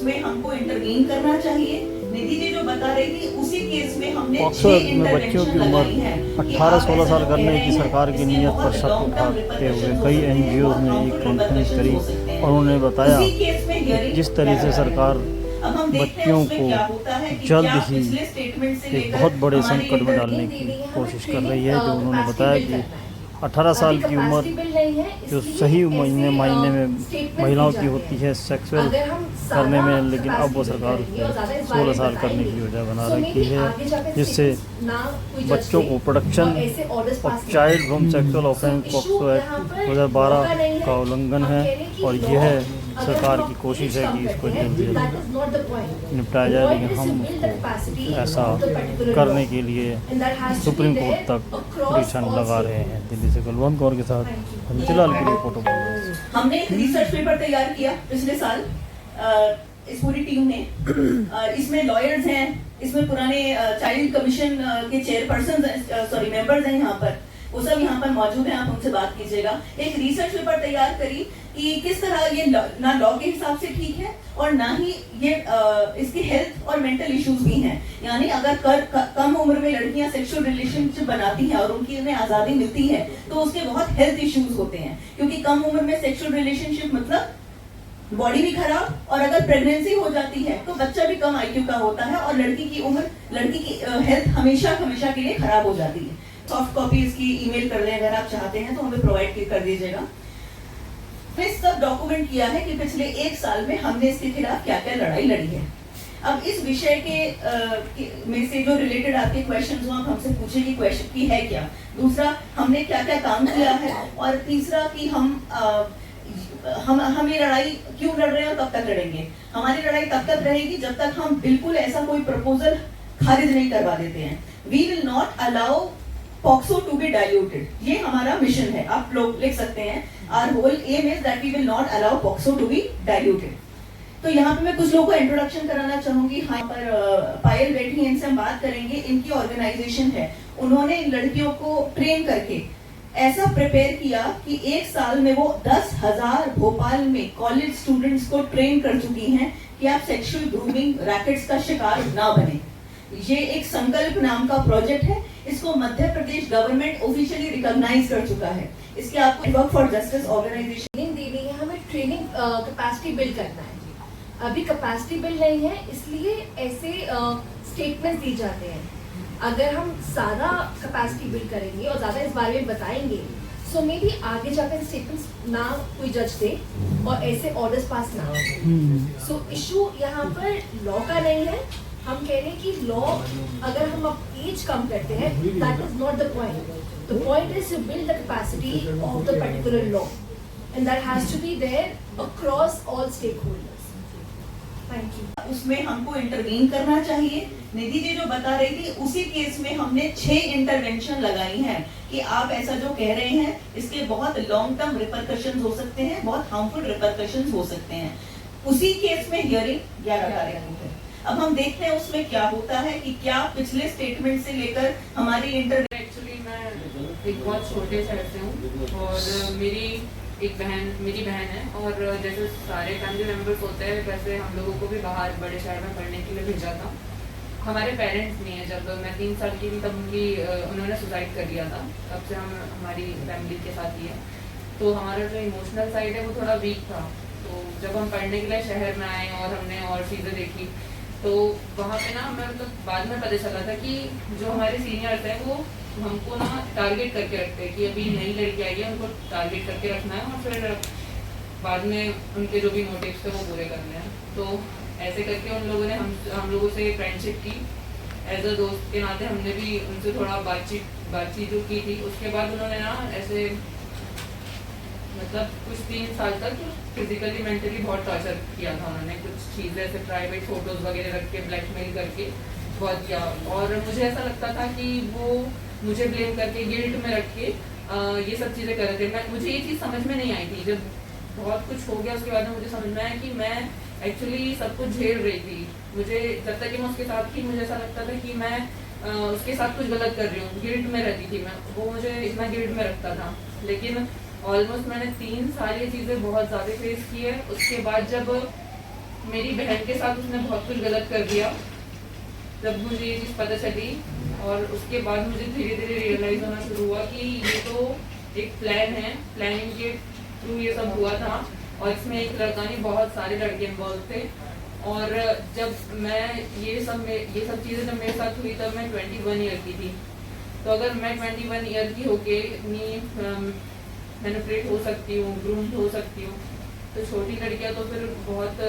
उसमें हमको इंटरवीन करना चाहिए। निधि जी जो बता रही थी उसी केस में हमने पॉक्सो एक्ट में बच्चों की उम्र 18-16 साल करने की सरकार की नीयत पर शक उठाते हुए कई एनजीओ ने एक कॉन्फ्रेंस करी और उन्होंने बताया कि जिस तरह से सरकार बच्चियों को जल्द ही एक बहुत बड़े संकट में डालने की कोशिश कर रही है। जो उन्होंने बताया कि 18 साल की उम्र जो सही महीने में महिलाओं की होती है सेक्सुअल करने में, लेकिन अब वो सरकार उसमें 16 साल करने की योजना बना रखी है, जिससे बच्चों को प्रोडक्शन और child home sexual offence POCSO act 2012 का उल्लंघन है। और यह सरकार की कोशिश है कि इसको जल्दी निपटाया जाए, लेकिन हम उसको ऐसा करने के लिए सुप्रीम कोर्ट तक पिटीशन लगा रहे हैं। दिल्ली से कुलवंत कौर के साथ हंसलाल की रिपोर्ट। हमने एक रिसर्च पेपर तैयार किया पिछले साल इस पूरी टीम ने। इसमें लॉयर्स हैं, इसमें पुराने चाइल्ड कमीशन के चेयरपर्सन मेंबर्स हैं, यहाँ पर वो सब यहाँ पर मौजूद हैं, आप उनसे बात कीजिएगा। एक रिसर्च पेपर तैयार करी कि किस तरह ये ना लॉ के हिसाब से ठीक है और ना ही ये इसकी हेल्थ और मेंटल इश्यूज भी हैं। यानी अगर कम उम्र में लड़कियां सेक्सुअल रिलेशनशिप बनाती हैं और उनकी उन्हें आजादी मिलती है तो उसके बहुत हेल्थ इश्यूज होते हैं, क्योंकि कम उम्र में सेक्सुअल रिलेशनशिप मतलब बॉडी भी खराब, और अगर प्रेगनेंसी हो जाती है तो बच्चा भी कम IQ का होता है और लड़की की हेल्थ हमेशा के लिए खराब हो जाती है। सॉफ्ट कॉपी इसकी ईमेल कर दें अगर आप चाहते हैं तो हमें प्रोवाइड कर दीजिएगा। फिर सब डॉक्यूमेंट किया है कि पिछले 1 साल में हमने इसके खिलाफ क्या क्या लड़ाई लड़ी है। अब इस विषय के में से जो रिलेटेड आपके क्वेश्चन हो आप हमसे पूछेंगे क्वेश्चन की है क्या, दूसरा हमने क्या क्या काम किया है, और तीसरा कि हम ये लड़ाई क्यों लड़ रहे हैं और कब तक लड़ेंगे। हमारी लड़ाई तब तक रहेगी जब तक हम बिल्कुल ऐसा कोई प्रपोजल खारिज नहीं करवा देते हैं। We will not allow POCSO to be diluted, ये हमारा मिशन है, आप लोग लिख सकते हैं। Our whole aim is that we will not allow POCSO to be diluted. तो यहाँ पे मैं कुछ लोगों को इंट्रोडक्शन कराना चाहूंगी। हाँ, पर पायल बैठी हैं, इनसे हम बात करेंगे। इनकी ऑर्गेनाइजेशन है, उन्होंने इन लड़कियों को ट्रेन करके ऐसा प्रिपेयर किया कि 1 साल में वो 10,000 भोपाल में कॉलेज स्टूडेंट्स को ट्रेन कर चुकी हैं कि आप सेक्सुअल ग्रूमिंग रैकेट्स का शिकार ना बने। ये एक संकल्प नाम का प्रोजेक्ट है, इसको Madhya Pradesh government officially recognise कर चुका है। इसके आपको वर्क फॉर जस्टिस ऑर्गेनाइजेशन दे रही है, हमें ट्रेनिंग कैपेसिटी बिल्ड करना है। अभी कैपेसिटी बिल्ड नहीं है, इसलिए ऐसे स्टेटमेंट दिए जाते हैं। अगर हम सारा कैपेसिटी बिल्ड करेंगे और ज्यादा इस बारे में बताएंगे सो मे बी आगे जाकर स्टेटमेंट्स ना कोई जज दे और ऐसे ऑर्डर्स पास ना हो। सो इशू यहाँ पर लॉ का नहीं है, हम कह रहे हैं कि लॉ अगर हम अब एज कम करते हैं that is not the point. The point is to build the capacity of the particular law and that has to be there across all stakeholders. Thank you. उसमें हमको इंटरवीन करना चाहिए। निधि जी जो बता रही थी उसी केस में हमने 6 इंटरवेंशन लगाई हैं कि आप ऐसा जो कह रहे हैं इसके बहुत लॉन्ग टर्म रिपरकशंस हो सकते हैं, बहुत हार्मफुल रिपरकशंस हो सकते हैं। उसी केस में हियरिंग 11 तारीख को है। अब हम देखते हैं उसमें क्या होता है कि क्या पिछले स्टेटमेंट से लेकर हमारी एक्चुअली मैं एक बहुत छोटे शहर से हूँ और मेरी बहन है, और जैसे सारे फैमिली मेम्बर्स होते हैं वैसे हम लोगों को भी बाहर बड़े शहर में पढ़ने के लिए भेजा था। हमारे पेरेंट्स नहीं है, जब मैं 3 साल की थी तब उन्होंने सुसाइड कर लिया था। तब से हम हमारी फैमिली के साथ ही है, तो हमारा जो इमोशनल साइड है वो थोड़ा वीक था। तो जब हम पढ़ने के लिए शहर में आए और हमने और चीज़ें देखी तो वहाँ पे ना हमें मतलब बाद में पता चला था कि जो हमारे सीनियर्स हैं वो हमको ना टारगेट करके रखते हैं कि अभी नई लड़की आई है उनको टारगेट करके रखना है और फिर बाद में उनके जो भी मोटिव्स थे वो पूरे करने हैं। तो ऐसे करके उन लोगों ने हम लोगों से फ्रेंडशिप की। एज अ दोस्त के नाते हमने भी उनसे थोड़ा बातचीत जो की थी। उसके बाद उन्होंने ना ऐसे मतलब कुछ 3 साल तक फिजिकली मेंटली बहुत टॉर्चर किया था उन्होंने। कुछ चीज़ें ऐसे प्राइवेट फोटोज वगैरह रख के ब्लैकमेल करके बहुत किया, और मुझे ऐसा लगता था कि वो मुझे ब्लेम करके गिल्ट में रख के ये सब चीज़ें कर रहे थे। मुझे ये चीज़ समझ में नहीं आई थी। जब बहुत कुछ हो गया उसके बाद में मुझे समझ में आया कि मैं एक्चुअली सब कुछ झेल रही थी। मुझे जब तक कि मैं उसके साथ थी मुझे ऐसा लगता था कि मैं उसके साथ कुछ गलत कर रही हूँ, गिल्ट में रहती थी मैं। वो मुझे इतना गिल्ट में रखता था, लेकिन ऑलमोस्ट मैंने 3 साल ये चीज़ें बहुत ज़्यादा फेस की है। उसके बाद जब मेरी बहन के साथ उसने बहुत कुछ गलत कर दिया जब मुझे ये चीज़ पता चली। और उसके बाद मुझे धीरे धीरे रियलाइज़ होना शुरू हुआ कि ये तो एक प्लान है, प्लानिंग के थ्रू ये सब हुआ था। और इसमें एक लड़का नहीं, बहुत सारे लड़के इन्वॉल्व थे। और जब मैं ये सब चीज़ें जब मेरे साथ हुई तब मैं 21 ईयर की थी। तो अगर मैं 21 ईयर की होके इतनी मैनिपुलेट हो सकती हूँ, ग्रूम्ड हो सकती हूँ, तो छोटी लड़कियाँ तो फिर बहुत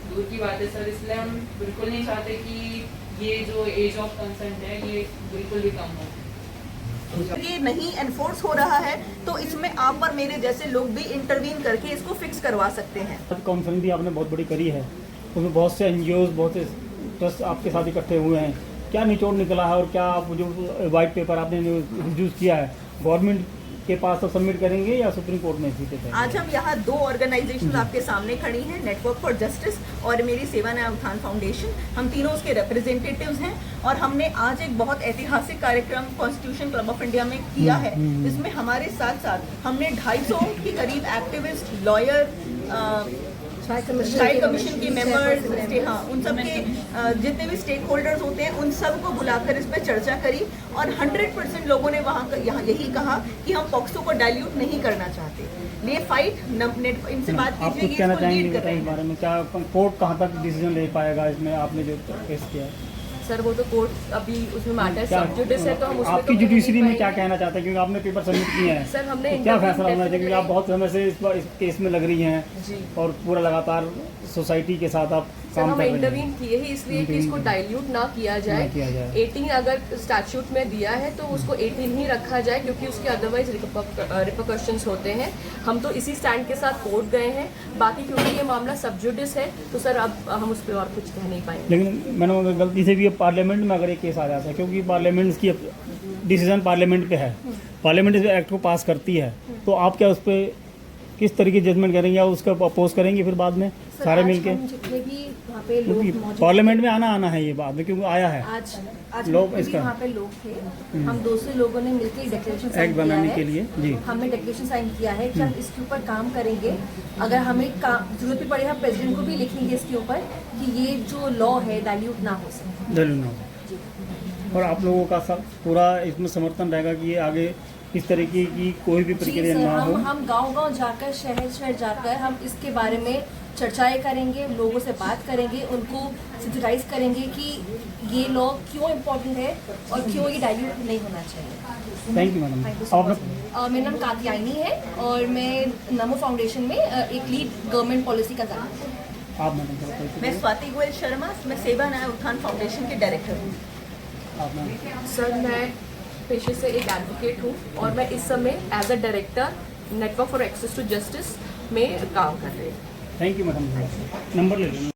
दूर की बात है सर। इसलिए हम बिल्कुल नहीं चाहते कि ये जो एज ऑफ कंसेंट है ये बिल्कुल भी कम हो। ये नहीं एनफोर्स हो रहा है तो इसमें आप और मेरे जैसे लोग भी इंटरवीन करके इसको फिक्स करवा सकते हैं। आज कॉन्फ्रेंस भी आपने बहुत बड़ी करी है, उसमें बहुत से एनजीओज, बहुत से ट्रस्ट आपके साथ इकट्ठे हुए हैं। क्या निचोड़ निकला है और क्या आप जो वाइट पेपर आपने जो इंट्रोड्यूस किया है गवर्नमेंट के पास तो सबमिट करेंगे या सुप्रीम कोर्ट में सीधे जाएंगे? आज हम यहाँ 2 ऑर्गेनाइजेशन आपके सामने खड़ी हैं, नेटवर्क फॉर जस्टिस और मेरी सेवा न्याय उत्थान फाउंडेशन। हम तीनों उसके रिप्रेजेंटेटिव्स हैं और हमने आज एक बहुत ऐतिहासिक कार्यक्रम कॉन्स्टिट्यूशन क्लब ऑफ इंडिया में किया है, जिसमें हमारे साथ साथ हमने 250 के करीब एक्टिविस्ट, लॉयर, चाइल्ड कमीशन के मेंबर्स, हाँ, उन सब के जितने भी स्टेक होल्डर्स होते हैं उन सब को बुलाकर इस पर चर्चा करी। और 100% लोगों ने वहाँ यहाँ यही कहा कि हम पॉक्सो को डाइल्यूट नहीं करना चाहते। ये फाइट इनसे बात आप कुछ कहना चाहेंगे इस बारे में? क्या कोर्ट कहाँ तक डिसीजन ले पाएगा इसमें आपने जो केस किया है? सर वो तो कोर्ट अभी उसमें मैटर सब जुडिस है, तो हम उसमें आपकी जुडिशरी में क्या कहना चाहते हैं, क्योंकि आपने पेपर सबमिट किए हैं? सर हमने तो क्या फैसला होना चाहिए, क्योंकि आप बहुत समय से इस केस में लग रही हैं जी, और पूरा लगातार सोसाइटी के साथ आप सर काम हम कर रहे हैं। इंटरवीन किए ही इसलिए कि इसको डाइल्यूट ना किया जाए। 18 अगर स्टैट्यूट में दिया है तो उसको 18 ही रखा जाए, क्योंकि उसके अदरवाइज रिपरकशंस होते हैं। हम तो इसी स्टैंड के साथ कोर्ट गए हैं। बाकी क्योंकि ये मामला सब जुडिस है तो सर अब हम उस पर और कुछ कह नहीं पाएंगे। लेकिन मैंने अगर गलती से भी अब पार्लियामेंट में अगर ये केस आ जाता है, क्योंकि पार्लियामेंट की डिसीजन पार्लियामेंट पे है, पार्लियामेंट इस एक्ट को पास करती है, तो आप क्या उस पर किस तरीके जजमेंट करेंगे या उसका अपोज करेंगे फिर बाद में सारे मिलके? जितने भी वहाँ पे लोग मौजूद पार्लियामेंट में आना है ये बाद में, क्योंकि आया है आज लोग भी इसका वहाँ पे लोग थे। हम 200 लोगों ने मिलकर डिक्लेरेशन साइन एक्ट किया बनाने है। के लिए जी हमने डिक्लेरेशन साइन किया है कि हम इसके ऊपर काम करेंगे। अगर हमें जरूरत भी पड़े हम प्रेसिडेंट को भी लिखेंगे इसके ऊपर कि ये जो लॉ है डाइल्यूट ना हो सके। जरूर ना। और आप लोगों का सब पूरा इसमें समर्थन रहेगा कि ये आगे इस तरीके की कोई भी प्रक्रिया जी सर, ना हो? हम गांव-गांव जाकर शहर जाकर हम इसके बारे में चर्चाएं करेंगे, लोगों से बात करेंगे, उनको सेंसिटाइज करेंगे कि ये लॉ क्यों इम्पोर्टेंट है और क्यों ये डाइल्यूट नहीं होना चाहिए। Thank you madam. मेरा नाम कात्यायनी है और मैं नमो फाउंडेशन में एक लीड गवर्नमेंट पॉलिसी का काम करती हूँ। आप मैडम? मैं स्वाति गोयल शर्मा, मैं सेवा न्याय उत्थान फाउंडेशन के डायरेक्टर हूँ। आप मैडम? सर मैं पेशे से एक एडवोकेट हूँ और मैं इस समय as a director network for access to justice में काम कर रही हूँ। Thank you madam. नंबर ले लेना।